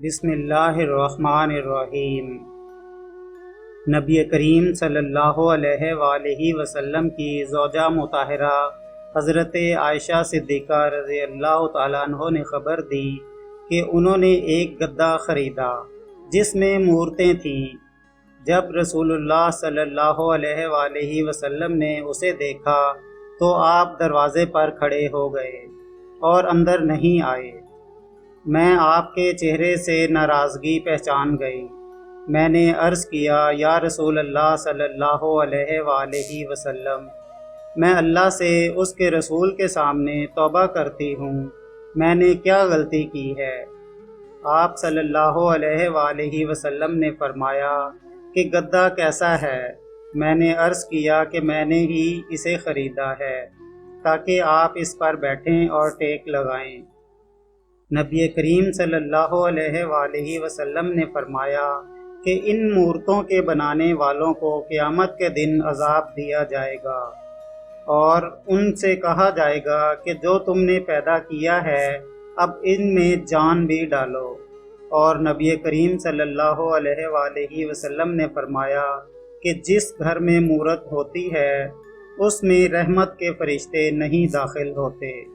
بسم اللہ الرحمن الرحیم۔ نبی کریم صلی اللہ علیہ وآلہ وسلم کی زوجہ مطہرہ حضرت عائشہ صدیقہ رضی اللہ تعالیٰ عنہ نے خبر دی کہ انہوں نے ایک گدا خریدا جس میں مورتیں تھیں۔ جب رسول اللہ صلی اللہ علیہ وآلہ وسلم نے اسے دیکھا تو آپ دروازے پر کھڑے ہو گئے اور اندر نہیں آئے۔ میں آپ کے چہرے سے ناراضگی پہچان گئی۔ میں نے عرض کیا، یا رسول اللہ صلی اللہ علیہ وآلہ وسلم، میں اللہ سے اس کے رسول کے سامنے توبہ کرتی ہوں، میں نے کیا غلطی کی ہے؟ آپ صلی اللہ علیہ وآلہ وسلم نے فرمایا کہ گدا کیسا ہے؟ میں نے عرض کیا کہ میں نے ہی اسے خریدا ہے تاکہ آپ اس پر بیٹھیں اور ٹیک لگائیں۔ نبی کریم صلی اللہ علیہ وآلہ وسلم نے فرمایا کہ ان مورتوں کے بنانے والوں کو قیامت کے دن عذاب دیا جائے گا اور ان سے کہا جائے گا کہ جو تم نے پیدا کیا ہے اب ان میں جان بھی ڈالو۔ اور نبی کریم صلی اللہ علیہ وآلہ وسلم نے فرمایا کہ جس گھر میں مورت ہوتی ہے اس میں رحمت کے فرشتے نہیں داخل ہوتے۔